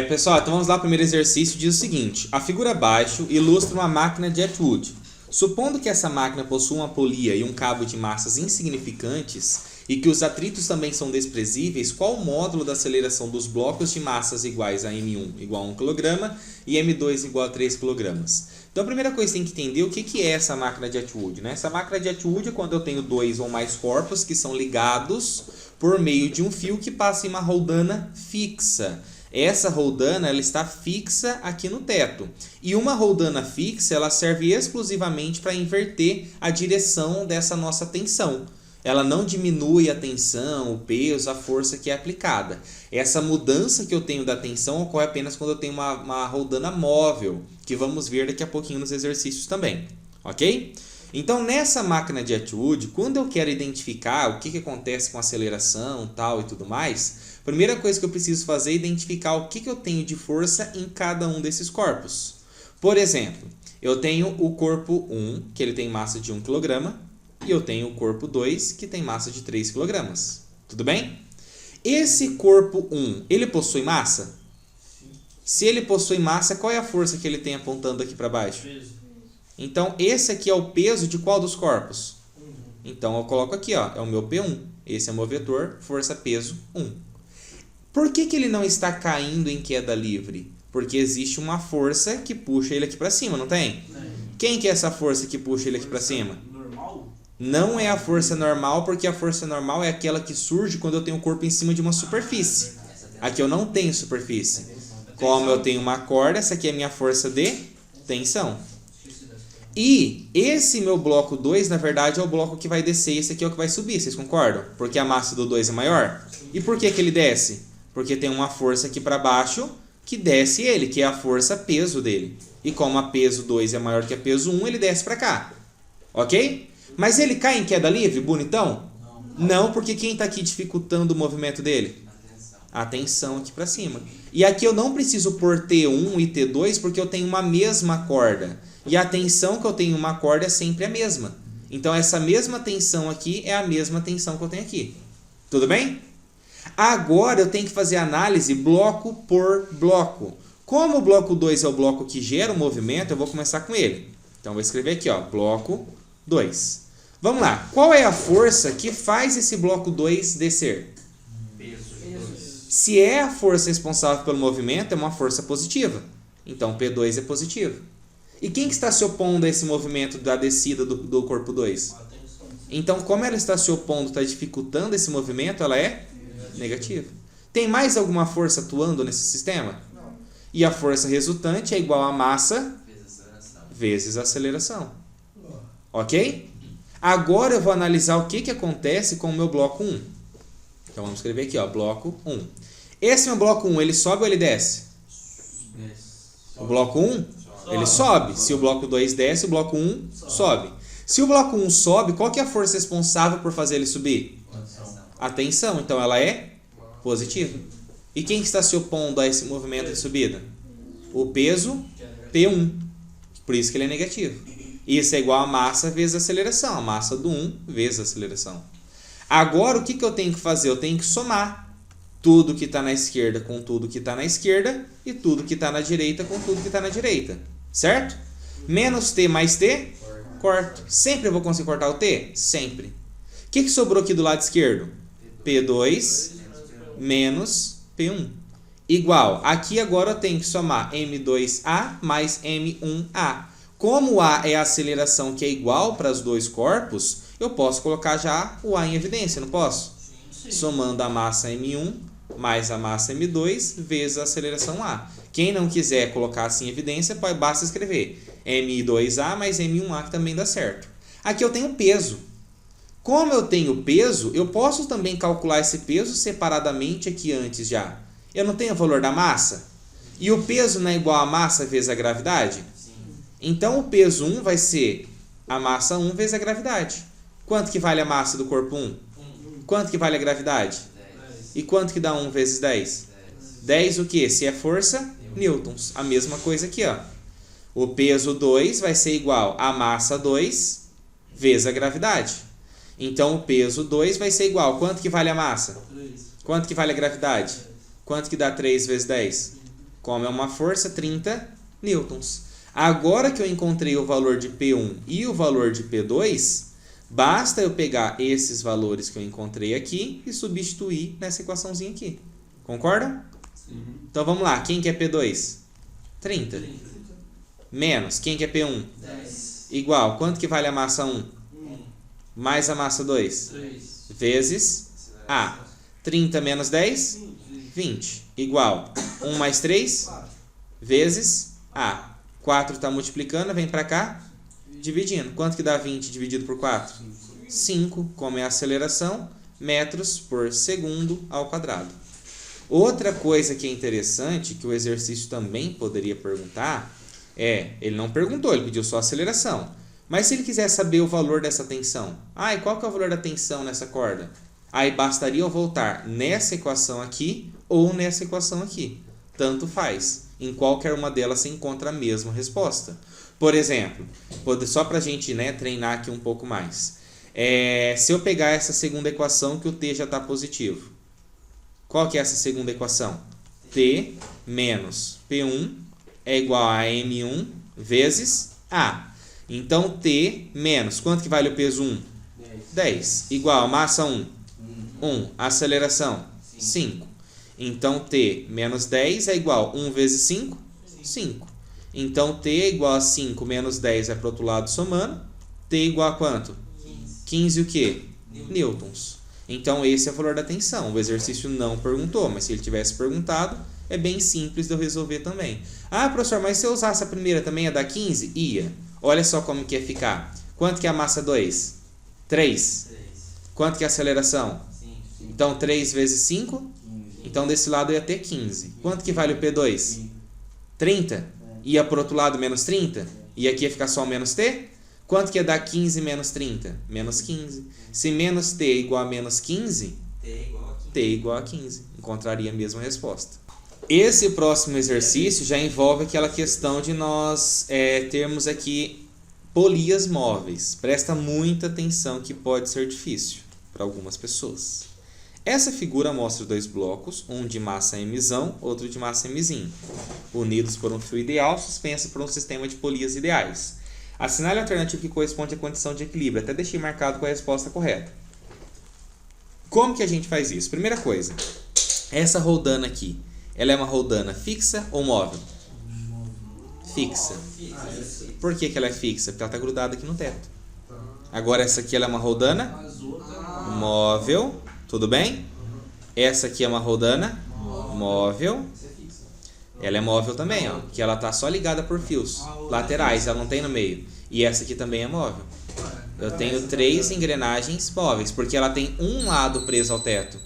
Pessoal, então vamos lá. O primeiro exercício diz o seguinte: a figura abaixo ilustra uma máquina de Atwood. Supondo que essa máquina possua uma polia e um cabo de massas insignificantes e que os atritos também são desprezíveis, qual o módulo da aceleração dos blocos de massas iguais a M1 igual a 1 kg e M2 igual a 3 kg? Então a primeira coisa que tem que entender o que é essa máquina de Atwood, né? Essa máquina de Atwood é quando eu tenho dois ou mais corpos que são ligados por meio de um fio que passa em uma roldana fixa. Essa roldana ela está fixa aqui no teto. E uma roldana fixa ela serve exclusivamente para inverter a direção dessa nossa tensão. Ela não diminui a tensão, o peso, a força que é aplicada. Essa mudança que eu tenho da tensão ocorre apenas quando eu tenho uma roldana móvel, que vamos ver daqui a pouquinho nos exercícios também. Ok? Então, nessa máquina de Atwood, quando eu quero identificar o que acontece com a aceleração tal e tudo mais, a primeira coisa que eu preciso fazer é identificar o que eu tenho de força em cada um desses corpos. Por exemplo, eu tenho o corpo 1, que ele tem massa de 1 kg, e eu tenho o corpo 2, que tem massa de 3 kg. Tudo bem? Esse corpo 1, ele possui massa? Se ele possui massa, qual é a força que ele tem apontando aqui para baixo? Então, esse aqui é o peso de qual dos corpos? Então, eu coloco aqui, ó, é o meu P1. Esse é o meu vetor, força, peso, 1. Por que ele não está caindo em queda livre? Porque existe uma força que puxa ele aqui para cima, não tem? Quem que é essa força que puxa ele aqui para cima? Não é a força normal, porque a força normal é aquela que surge quando eu tenho o corpo em cima de uma superfície. Aqui eu não tenho superfície. Como eu tenho uma corda, essa aqui é a minha força de tensão. E esse meu bloco 2, na verdade, é o bloco que vai descer e esse aqui é o que vai subir, vocês concordam? Porque a massa do 2 é maior. E por que ele desce? Porque tem uma força aqui para baixo que desce ele, que é a força peso dele. E como a peso 2 é maior que a peso 1, ele desce para cá. Ok? Mas ele cai em queda livre, bonitão? Não, porque quem está aqui dificultando o movimento dele? A tensão aqui para cima. E aqui eu não preciso pôr T1 e T2 porque eu tenho uma mesma corda. E a tensão que eu tenho em uma corda é sempre a mesma. Então essa mesma tensão aqui é a mesma tensão que eu tenho aqui. Tudo bem? Agora eu tenho que fazer análise bloco por bloco. Como o bloco 2 é o bloco que gera o movimento, eu vou começar com ele. Então eu vou escrever aqui, ó, bloco 2. Vamos lá. Qual é a força que faz esse bloco 2 descer? Se é a força responsável pelo movimento, é uma força positiva. Então P2 é positivo. E quem que está se opondo a esse movimento da descida do corpo 2? Então, como ela está se opondo, está dificultando esse movimento, ela é negativa. Tem mais alguma força atuando nesse sistema? E a força resultante é igual a massa vezes a aceleração. Ok? Agora eu vou analisar o que acontece com o meu bloco 1. Então vamos escrever aqui, ó, bloco 1. Esse meu bloco 1, ele sobe ou ele desce? O bloco 1, ele sobe. Se o bloco 2 desce, o bloco 1 sobe. Se o bloco 1 sobe, qual que é a força responsável por fazer ele subir? A tensão. Então ela é positiva. E quem está se opondo a esse movimento de subida? O peso P1. Por isso que ele é negativo. Isso é igual a massa vezes a aceleração. A massa do 1 vezes a aceleração. Agora, o que eu tenho que fazer? Eu tenho que somar tudo que está na esquerda com tudo que está na esquerda e tudo que está na direita com tudo que está na direita. Certo? Menos T mais T, corto. Sempre eu vou conseguir cortar o T? Sempre. O que sobrou aqui do lado esquerdo? P2 menos P1. Igual. Aqui agora eu tenho que somar M2A mais M1A. Como o A é a aceleração que é igual para os dois corpos, eu posso colocar já o A em evidência, não posso? Sim. Somando a massa M1 mais a massa M2 vezes a aceleração A. Quem não quiser colocar assim em evidência, basta escrever M2A mais M1A, que também dá certo. Aqui eu tenho peso. Como eu tenho peso, eu posso também calcular esse peso separadamente aqui antes já. Eu não tenho o valor da massa? E o peso não é igual a massa vezes a gravidade? Então, o peso 1 vai ser a massa 1 vezes a gravidade. Quanto que vale a massa do corpo 1? Quanto que vale a gravidade? 10. E quanto que dá 1 vezes 10? 10 o quê? Se é força, newtons. A mesma coisa aqui, ó. O peso 2 vai ser igual a massa 2 vezes a gravidade. Então, o peso 2 vai ser igual. Quanto que vale a massa? 3. Quanto que vale a gravidade? Quanto que dá 3 vezes 10? Como é uma força, 30 newtons. Agora que eu encontrei o valor de P1 e o valor de P2, basta eu pegar esses valores que eu encontrei aqui e substituir nessa equaçãozinha aqui. Concordam? Sim. Então vamos lá. Quem que é P2? 30. Menos. Quem que é P1? 10. Igual. Quanto que vale a massa 1? 1. Mais a massa 2? 3. Vezes A. 30 menos 10? 20. Igual. 1 mais 3? 4. Vezes A. 4 está multiplicando, vem para cá, dividindo. Quanto que dá 20 dividido por 4? 5, como é a aceleração, metros por segundo ao quadrado. Outra coisa que é interessante, que o exercício também poderia perguntar, ele não perguntou, ele pediu só a aceleração. Mas se ele quiser saber o valor dessa tensão, e qual que é o valor da tensão nessa corda? Aí bastaria eu voltar nessa equação aqui ou nessa equação aqui. Tanto faz. Em qualquer uma delas se encontra a mesma resposta. Por exemplo, só para a gente treinar aqui um pouco mais. Se eu pegar essa segunda equação que o T já está positivo. Qual que é essa segunda equação? T menos P1 é igual a M1 vezes A. Então T menos, quanto que vale o peso 1? 10. Igual a massa 1? 1. Aceleração? 5. Então, T menos 10 é igual a 1 vezes 5? 5. Então, T é igual a 5 menos 10 é para o outro lado somando. T é igual a quanto? 15 o quê? Newtons. Então, esse é o valor da tensão. O exercício não perguntou, mas se ele tivesse perguntado, é bem simples de eu resolver também. Professor, mas se eu usasse a primeira também ia dar 15? Ia. Olha só como que ia ficar. Quanto que é a massa 2? 3. Quanto que é a aceleração? 5. Então, 3 vezes 5? Então, desse lado ia ter 15. Quanto que vale o P2? 30? Ia para o outro lado menos 30? E aqui ia ficar só o menos T? Quanto que ia dar 15 menos 30? Menos 15. Se menos T é igual a menos 15, T é igual a 15. Encontraria a mesma resposta. Esse próximo exercício já envolve aquela questão de nós termos aqui polias móveis. Presta muita atenção que pode ser difícil para algumas pessoas. Essa figura mostra dois blocos, um de massa Mzão, outro de massa Mzinho, unidos por um fio ideal, suspenso por um sistema de polias ideais. Assinale a alternativa que corresponde à condição de equilíbrio. Até deixei marcado com a resposta correta. Como que a gente faz isso? Primeira coisa, essa roldana aqui, ela é uma roldana fixa ou móvel? Fixa. Por que ela é fixa? Porque ela está grudada aqui no teto. Agora essa aqui ela é uma roldana móvel. Tudo bem? Essa aqui é uma roldana móvel. Ela é móvel também, ó, porque ela tá só ligada por fios laterais, ela não tem no meio. E essa aqui também é móvel. Eu tenho 3 engrenagens móveis, porque ela tem um lado preso ao teto.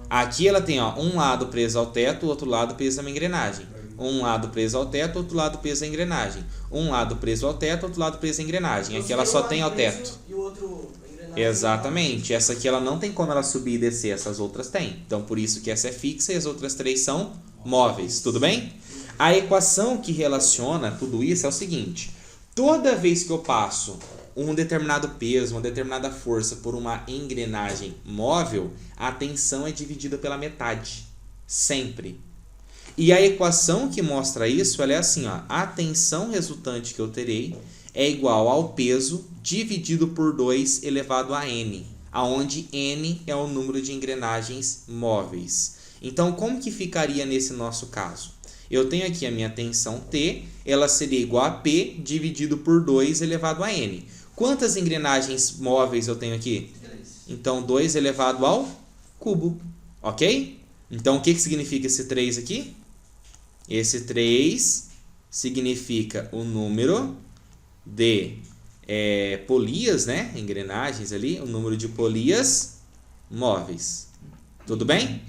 Aqui ela tem um lado preso ao teto, o outro lado preso a uma engrenagem. Um lado preso ao teto, outro lado preso à engrenagem. Um lado preso ao teto, outro lado preso à engrenagem. Aqui ela só tem ao teto. Exatamente. Essa aqui ela não tem como ela subir e descer, essas outras tem. Então por isso que essa é fixa e as outras 3 são móveis. Tudo bem? A equação que relaciona tudo isso é o seguinte. Toda vez que eu passo um determinado peso, uma determinada força por uma engrenagem móvel, a tensão é dividida pela metade. Sempre. E a equação que mostra isso, ela é assim, ó, a tensão resultante que eu terei é igual ao peso dividido por 2 elevado a n, aonde n é o número de engrenagens móveis. Então, como que ficaria nesse nosso caso? Eu tenho aqui a minha tensão T, ela seria igual a P dividido por 2 elevado a n. Quantas engrenagens móveis eu tenho aqui? 3. Então, 2 elevado ao cubo, ok? Então, o que significa esse 3 aqui? Esse 3 significa o número de polias, né? Engrenagens ali, o número de polias móveis. Tudo bem?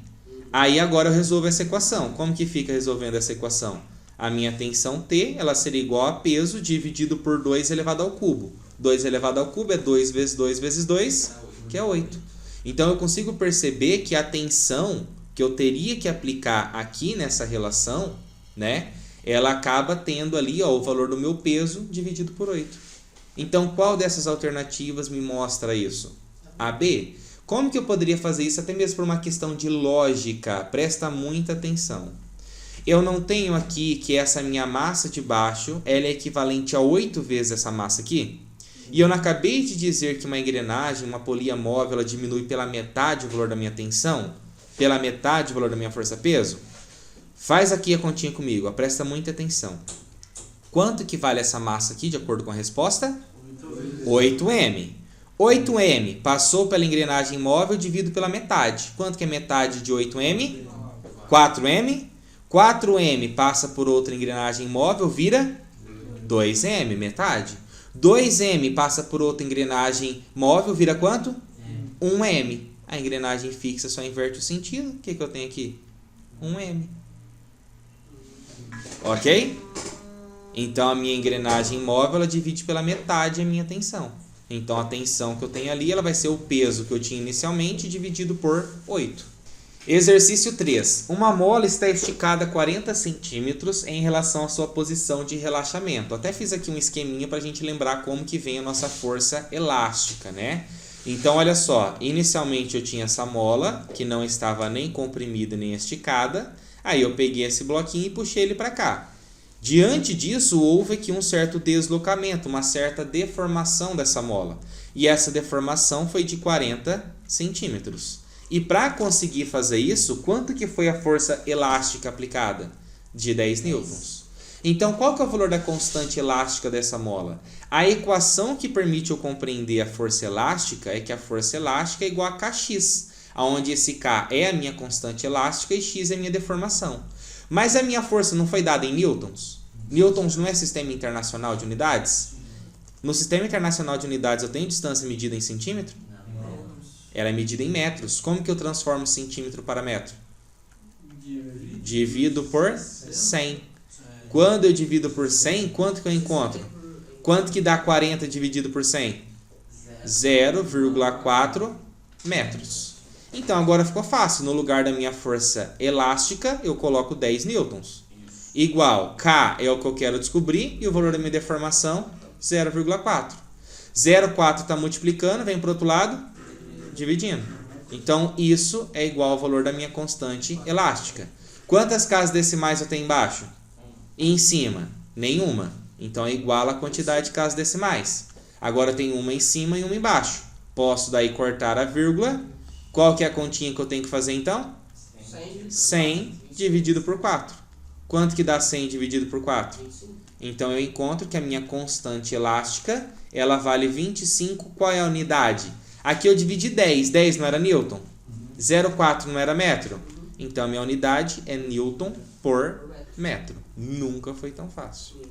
Aí agora eu resolvo essa equação. Como que fica resolvendo essa equação? A minha tensão T, ela seria igual a peso dividido por 2 elevado ao cubo. 2 elevado ao cubo é 2 vezes 2 vezes 2, que é 8. Então eu consigo perceber que a tensão que eu teria que aplicar aqui nessa relação, né? Ela acaba tendo ali o valor do meu peso dividido por 8. Então, qual dessas alternativas me mostra isso? A, B. Como que eu poderia fazer isso até mesmo por uma questão de lógica? Presta muita atenção. Eu não tenho aqui que essa minha massa de baixo ela é equivalente a 8 vezes essa massa aqui? E eu não acabei de dizer que uma engrenagem, uma polia móvel, ela diminui pela metade o valor da minha tensão? Pela metade o valor da minha força-peso? Faz aqui a continha comigo, presta muita atenção. Quanto que vale essa massa aqui, de acordo com a resposta? 8M. 8M passou pela engrenagem móvel, dividido pela metade. Quanto que é metade de 8M? 4M. 4M passa por outra engrenagem móvel, vira 2M, metade. 2M passa por outra engrenagem móvel, vira quanto? 1M. A engrenagem fixa só inverte o sentido. O que eu tenho aqui? 1M. Ok? Então, a minha engrenagem móvel ela divide pela metade a minha tensão. Então, a tensão que eu tenho ali ela vai ser o peso que eu tinha inicialmente dividido por 8. Exercício 3. Uma mola está esticada 40 centímetros em relação à sua posição de relaxamento. Até fiz aqui um esqueminha para a gente lembrar como que vem a nossa força elástica, né? Então, olha só. Inicialmente eu tinha essa mola que não estava nem comprimida nem esticada. Aí eu peguei esse bloquinho e puxei ele para cá. Diante disso, houve aqui um certo deslocamento, uma certa deformação dessa mola. E essa deformação foi de 40 centímetros. E para conseguir fazer isso, quanto que foi a força elástica aplicada? De 10 newtons. Então, qual que é o valor da constante elástica dessa mola? A equação que permite eu compreender a força elástica é que a força elástica é igual a Kx, onde esse K é a minha constante elástica e X é a minha deformação. Mas a minha força não foi dada em newtons? Newtons não é sistema internacional de unidades? No sistema internacional de unidades eu tenho distância medida em centímetro? Não. Ela é medida em metros. Como que eu transformo centímetro para metro? Divido por 100. Quando eu divido por 100, quanto que eu encontro? Quanto que dá 40 dividido por 100? 0,4 metros. Então, agora ficou fácil. No lugar da minha força elástica, eu coloco 10 newtons. Igual, K é o que eu quero descobrir, e o valor da minha deformação, 0,4. 0,4 está multiplicando, vem para o outro lado, dividindo. Então, isso é igual ao valor da minha constante elástica. Quantas casas decimais eu tenho embaixo? E em cima? Nenhuma. Então, é igual a quantidade de casas decimais. Agora, tem uma em cima e uma embaixo. Posso daí cortar a vírgula. Qual que é a continha que eu tenho que fazer então? 100 dividido por 4. Quanto que dá 100 dividido por 4? 25. Então eu encontro que a minha constante elástica, ela vale 25. Qual é a unidade? Aqui eu dividi 10. 10 não era newton? 0,4 não era metro? Então a minha unidade é newton por metro. Nunca foi tão fácil.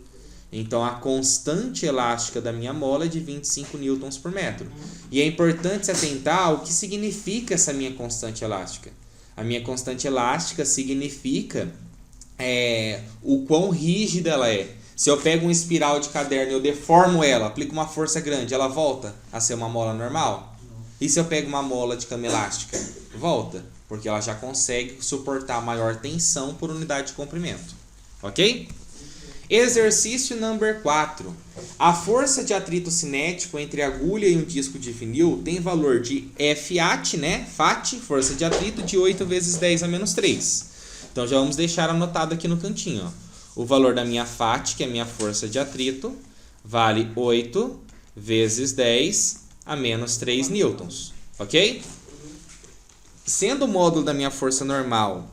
Então, a constante elástica da minha mola é de 25 newtons por metro. E é importante se atentar ao que significa essa minha constante elástica. A minha constante elástica significa o quão rígida ela é. Se eu pego uma espiral de caderno e eu deformo ela, aplico uma força grande, ela volta a ser uma mola normal? E se eu pego uma mola de cama elástica? Volta, porque ela já consegue suportar maior tensão por unidade de comprimento. Ok? Exercício número 4. A força de atrito cinético entre a agulha e um disco de vinil tem valor de FAT, né? FAT, força de atrito, de 8 vezes 10 a menos 3. Então, já vamos deixar anotado aqui no cantinho. Ó. O valor da minha FAT, que é a minha força de atrito, vale 8 vezes 10 a menos 3 newtons. Ok? Sendo o módulo da minha força normal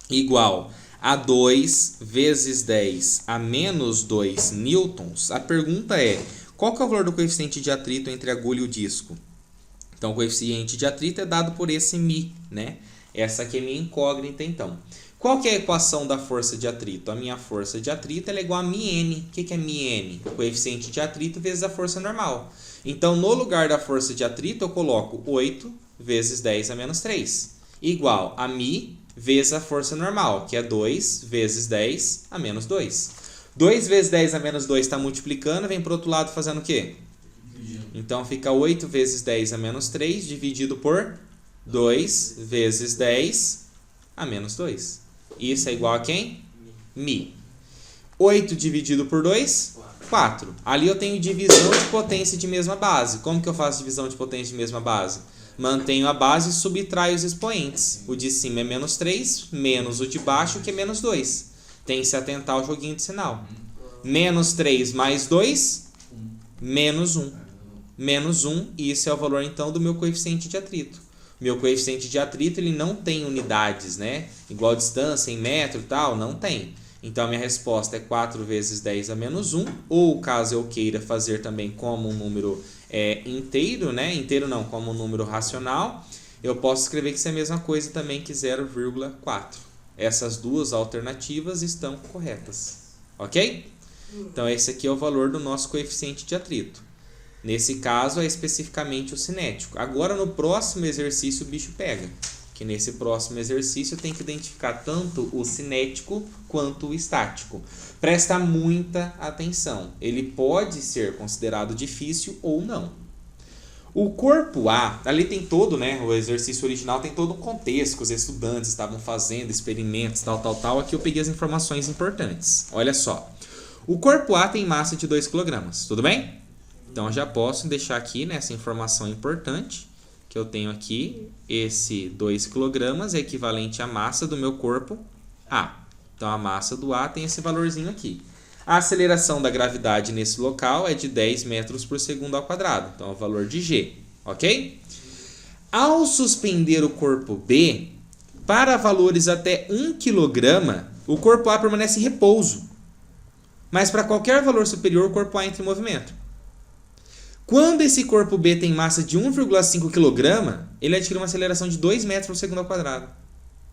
igual a 2 vezes 10 a menos 2 newtons, a pergunta é, qual que é o valor do coeficiente de atrito entre a agulha e o disco? Então, o coeficiente de atrito é dado por esse μ, né? Essa aqui é a minha incógnita, então. Qual que é a equação da força de atrito? A minha força de atrito ela é igual a μn. O que é μn? O coeficiente de atrito vezes a força normal. Então, no lugar da força de atrito, eu coloco 8 vezes 10 a menos 3, igual a μ vezes a força normal, que é 2 vezes 10 a menos 2. 2 vezes 10 a menos 2 está multiplicando, vem para o outro lado fazendo o quê? Então, fica 8 vezes 10 a menos 3, dividido por 2 vezes 10 a menos 2. Isso é igual a quem? μ. 8 dividido por 2? 4. Ali eu tenho divisão de potência de mesma base. Como que eu faço divisão de potência de mesma base? Mantenho a base e subtraio os expoentes. O de cima é menos 3, menos o de baixo, que é menos 2. Tem que se atentar ao joguinho de sinal. Menos 3 mais 2, menos 1. Menos 1, e isso é o valor então do meu coeficiente de atrito. Meu coeficiente de atrito ele não tem unidades, né? Igual distância em metro e tal, não tem. Então a minha resposta é 4 vezes 10 a menos 1, ou caso eu queira fazer também como um número inteiro, né? Inteiro não, como um número racional, eu posso escrever que isso é a mesma coisa também que 0,4. Essas duas alternativas estão corretas, ok? Então esse aqui é o valor do nosso coeficiente de atrito. Nesse caso é especificamente o cinético. Agora no próximo exercício o bicho pega. Que nesse próximo exercício eu tenho que identificar tanto o cinético quanto o estático. Presta muita atenção. Ele pode ser considerado difícil ou não. O corpo A, ali tem todo, né? O exercício original tem todo um contexto que os estudantes estavam fazendo, experimentos, tal. Aqui eu peguei as informações importantes. Olha só. O corpo A tem massa de 2 kg, tudo bem? Então, eu já posso deixar aqui nessa informação importante, que eu tenho aqui, esse 2 kg é equivalente à massa do meu corpo A. Então, a massa do A tem esse valorzinho aqui. A aceleração da gravidade nesse local é de 10 metros por segundo ao quadrado. Então, é o valor de G, ok? Ao suspender o corpo B, para valores até 1 kg, o corpo A permanece em repouso. Mas para qualquer valor superior, o corpo A entra em movimento. Quando esse corpo B tem massa de 1,5 kg, ele adquire uma aceleração de 2 metros por segundo ao quadrado.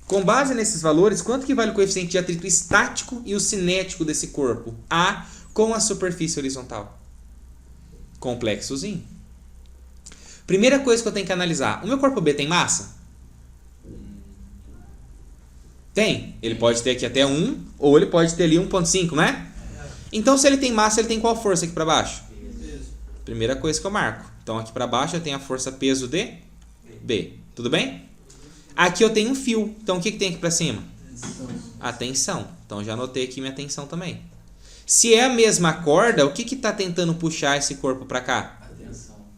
Com base nesses valores, quanto que vale o coeficiente de atrito estático e o cinético desse corpo A com a superfície horizontal? Complexozinho. Primeira coisa que eu tenho que analisar. O meu corpo B tem massa? Tem. Ele pode ter aqui até 1, ou ele pode ter ali 1,5, né? Então, se ele tem massa, ele tem qual força aqui para baixo? Primeira coisa que eu marco. Então, aqui para baixo eu tenho a força peso de B. Tudo bem? Aqui eu tenho um fio. Então, o que tem aqui para cima? A tensão. Então, já anotei aqui minha tensão também. Se é a mesma corda, o que está tentando puxar esse corpo para cá?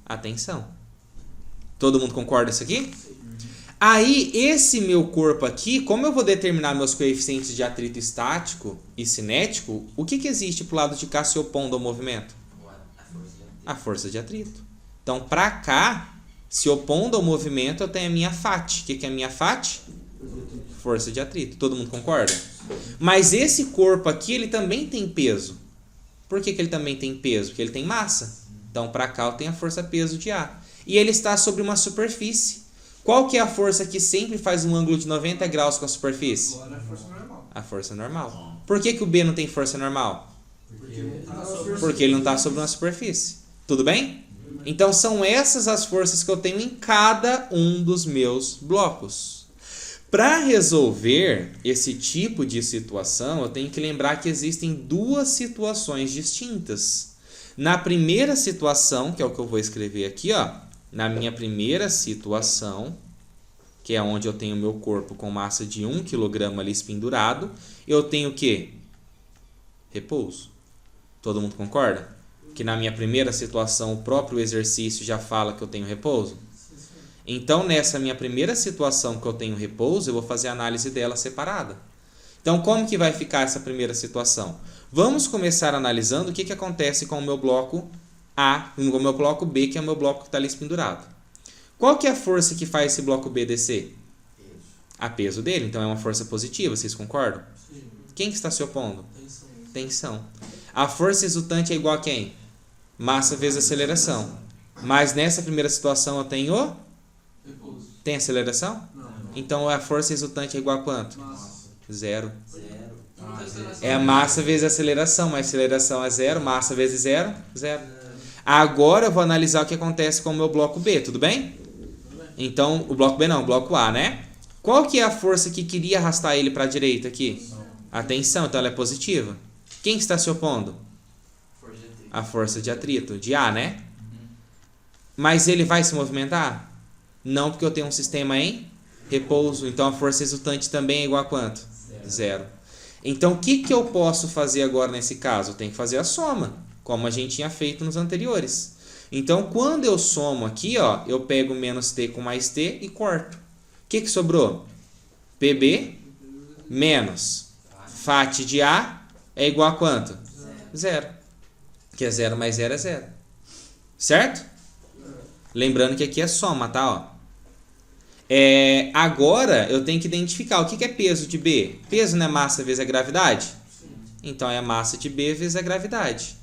A tensão. Todo mundo concorda isso aqui? Aí, esse meu corpo aqui, como eu vou determinar meus coeficientes de atrito estático e cinético, o que existe para o lado de cá se opondo ao movimento? A força de atrito. Então, para cá, se opondo ao movimento, eu tenho a minha FAT. O que é a minha FAT? Força de atrito. Todo mundo concorda? Mas esse corpo aqui, ele também tem peso. Por que ele também tem peso? Porque ele tem massa. Então, para cá, eu tenho a força-peso de A. E ele está sobre uma superfície. Qual que é a força que sempre faz um ângulo de 90 graus com a superfície? Agora é a força normal. A força normal. Por que o B não tem força normal? Porque ele não está sobre uma superfície. Tudo bem? Então, são essas as forças que eu tenho em cada um dos meus blocos. Para resolver esse tipo de situação, eu tenho que lembrar que existem duas situações distintas. Na primeira situação, que é o que eu vou escrever aqui, ó, na minha primeira situação, que é onde eu tenho meu corpo com massa de 1 kg ali pendurado, eu tenho o quê? Repouso. Todo mundo concorda? Que na minha primeira situação o próprio exercício já fala que eu tenho repouso? Então, nessa minha primeira situação que eu tenho repouso, eu vou fazer a análise dela separada. Então, como que vai ficar essa primeira situação? Vamos começar analisando o que acontece com o meu bloco A, com o meu bloco B, que é o meu bloco que está ali pendurado. Qual que é a força que faz esse bloco B descer? A peso dele, então é uma força positiva, vocês concordam? Sim. Quem que está se opondo? Tensão. Tensão. A força resultante é igual a quem? Massa vezes aceleração. Mas nessa primeira situação eu tenho... Repouso. Tem aceleração? Não. Então a força resultante é igual a quanto? Massa. 0. Zero. É a massa vezes a aceleração. Mas aceleração é 0, massa vezes 0, 0. Agora eu vou analisar o que acontece com o meu bloco B, tudo bem? Então, o bloco B não, o bloco A, né? Qual que é a força que queria arrastar ele para a direita aqui? A tensão, então ela é positiva. Quem está se opondo? A força de atrito, de A, né? Mas ele vai se movimentar? Não, porque eu tenho um sistema em repouso. Então a força resultante também é igual a quanto? 0. Então o que eu posso fazer agora nesse caso? Eu tenho que fazer a soma. como a gente tinha feito nos anteriores. Então, quando eu somo aqui, ó, eu pego menos T com mais T e corto. O que sobrou? PB menos FAT de A é igual a quanto? Zero. Que é 0 mais 0 é 0. Certo? Lembrando que aqui é soma, tá? Ó. Agora eu tenho que identificar o que é peso de B. Peso não é massa vezes a gravidade? Então é a massa de B vezes a gravidade.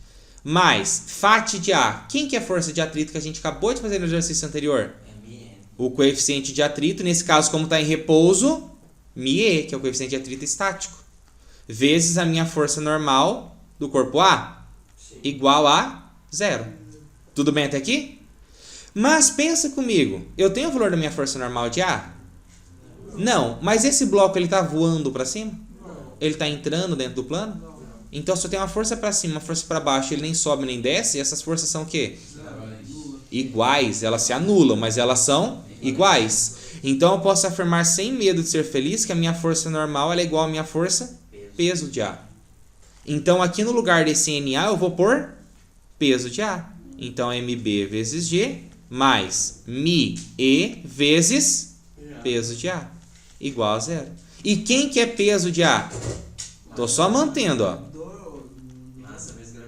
Mais FAT de A. Quem que é a força de atrito que a gente acabou de fazer no exercício anterior? O coeficiente de atrito, nesse caso, como está em repouso, μe, que é o coeficiente de atrito estático, vezes a minha força normal do corpo A, igual a 0. Tudo bem até aqui? Mas pensa comigo, eu tenho o valor da minha força normal de A? Não, mas esse bloco ele está voando para cima? Ele está entrando dentro do plano? Então, se eu tenho uma força para cima, uma força para baixo, ele nem sobe nem desce, e essas forças são o quê? Iguais. Elas se anulam, mas elas são iguais. Então, eu posso afirmar sem medo de ser feliz que a minha força normal ela é igual à minha força peso de A. Então, aqui no lugar desse NA, eu vou pôr peso de A. Então, MB vezes G mais μe vezes peso de A igual a 0. E quem que é peso de A? Estou só mantendo, ó.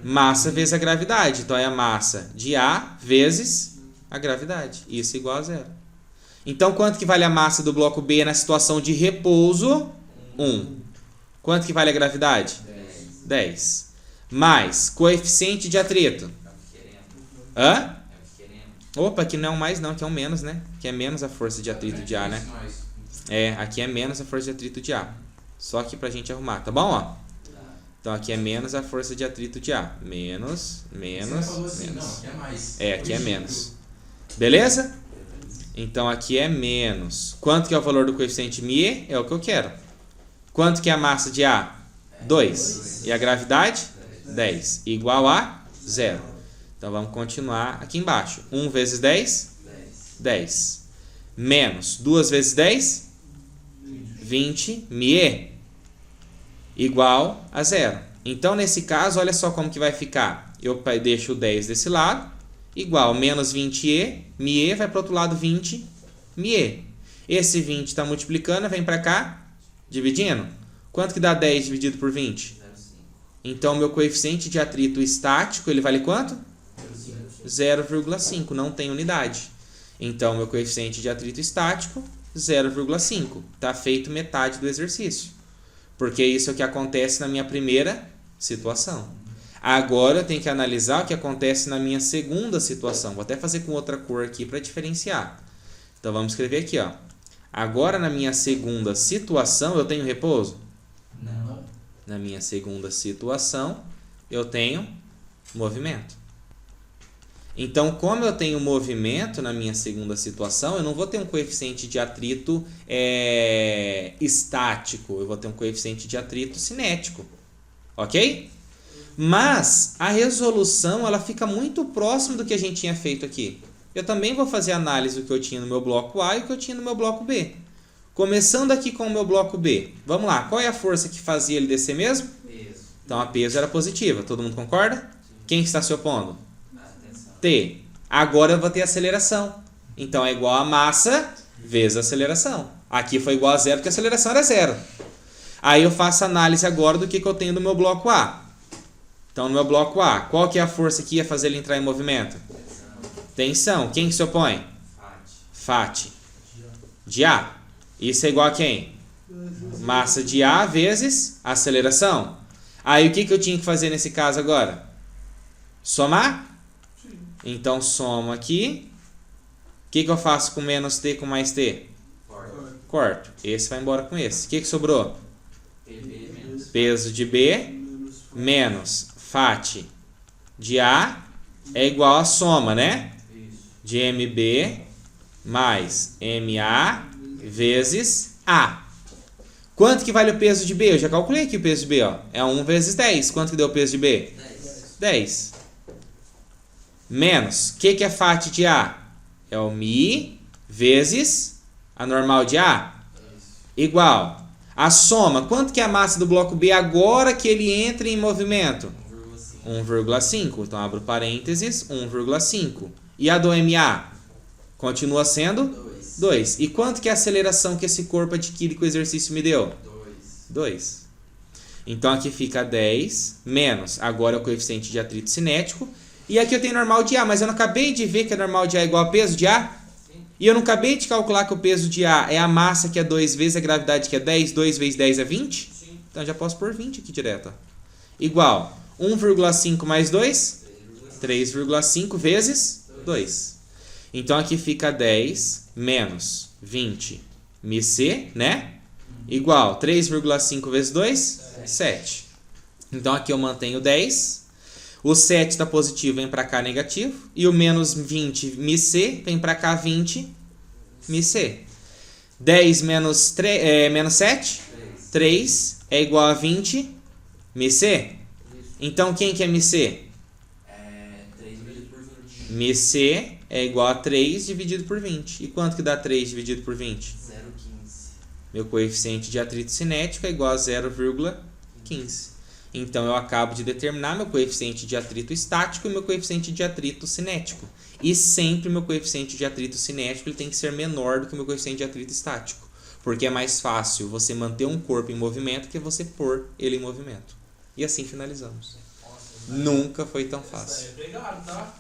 Massa vezes a gravidade. Então, é a massa de A vezes a gravidade. Isso igual a 0. Então, quanto que vale a massa do bloco B na situação de repouso? 1. Quanto que vale a gravidade? 10. Mais coeficiente de atrito. Hã? Opa, aqui não é um mais não, aqui é um menos, né? Aqui é menos a força de atrito de A, né? Aqui é menos a força de atrito de A. Só aqui pra gente arrumar, tá bom, ó? Então, aqui é menos a força de atrito de A. Menos. Aqui é menos. Beleza? Então, aqui é menos. Quanto que é o valor do coeficiente μe? É o que eu quero. Quanto que é a massa de A? 2. E a gravidade? 10. Igual a 0. Então, vamos continuar aqui embaixo. 1 vezes 10? 10. Menos 2 vezes 10? 20. μe igual a 0. Então, nesse caso, olha só como que vai ficar. Eu deixo o 10 desse lado, igual menos 20e, μe vai para o outro lado 20, μe. Esse 20 está multiplicando, vem para cá, dividindo. Quanto que dá 10 dividido por 20? 0,5. Então, meu coeficiente de atrito estático, ele vale quanto? 0,5, não tem unidade. Então, meu coeficiente de atrito estático, 0,5. Está feito metade do exercício. Porque isso é o que acontece na minha primeira situação. Agora eu tenho que analisar o que acontece na minha segunda situação. Vou até fazer com outra cor aqui para diferenciar. Então vamos escrever aqui, ó. Agora na minha segunda situação eu tenho repouso? Não. Na minha segunda situação eu tenho movimento. Então, como eu tenho movimento na minha segunda situação, eu não vou ter um coeficiente de atrito estático, eu vou ter um coeficiente de atrito cinético, ok? Mas a resolução ela fica muito próxima do que a gente tinha feito aqui. Eu também vou fazer análise do que eu tinha no meu bloco A e o que eu tinha no meu bloco B. Começando aqui com o meu bloco B. Vamos lá, qual é a força que fazia ele descer mesmo? Peso. Então, a peso era positiva, todo mundo concorda? Quem está se opondo? T. Agora eu vou ter aceleração. Então, é igual a massa vezes a aceleração. Aqui foi igual a 0 porque a aceleração era 0. Aí eu faço análise agora do que eu tenho no meu bloco A. Então, no meu bloco A, qual que é a força que ia fazer ele entrar em movimento? Tensão. Quem que se opõe? FAT. De A. Isso é igual a quem? Massa de A vezes aceleração. Aí o que eu tinha que fazer nesse caso agora? Somar? Então, somo aqui. O que eu faço com menos T com mais T? Corto. Esse vai embora com esse. O que sobrou? Peso de B menos FAT de A é igual a soma, né? De MB mais MA vezes A. Quanto que vale o peso de B? Eu já calculei aqui o peso de B, ó. É 1 vezes 10. Quanto que deu o peso de B? 10. Menos, o que é FAT de A? É o μ vezes a normal de A. Igual. A soma, quanto que é a massa do bloco B agora que ele entra em movimento? 1,5. Então, abro parênteses, 1,5. E a do MA? Continua sendo 2. E quanto que é a aceleração que esse corpo adquire que o exercício me deu? 2. Então, aqui fica 10 menos, agora é o coeficiente de atrito cinético. E aqui eu tenho normal de A, mas eu não acabei de ver que a normal de A é igual a peso de A? E eu não acabei de calcular que o peso de A é a massa, que é 2 vezes a gravidade, que é 10. 2 vezes 10 é 20? Sim. Então, eu já posso pôr 20 aqui direto. Ó. Igual 1,5 mais 2? 3,5 vezes 2. Então, aqui fica 10 menos 20 μc, né? Igual 3,5 vezes 2? 7. Então, aqui eu mantenho 10. O 7 está positivo, vem para cá negativo. E o menos 20 μc vem para cá 20 μc. 10 menos 7? 3 é igual a 20 μc. Então, quem que é μc? 3 dividido por 20. μc é igual a 3 dividido por 20. E quanto que dá 3 dividido por 20? 0,15. Meu coeficiente de atrito cinético é igual a 0,15. Então, eu acabo de determinar meu coeficiente de atrito estático e meu coeficiente de atrito cinético. E sempre meu coeficiente de atrito cinético ele tem que ser menor do que o meu coeficiente de atrito estático. Porque é mais fácil você manter um corpo em movimento que você pôr ele em movimento. E assim finalizamos. Nossa, Nunca foi tão fácil. Pegado, tá?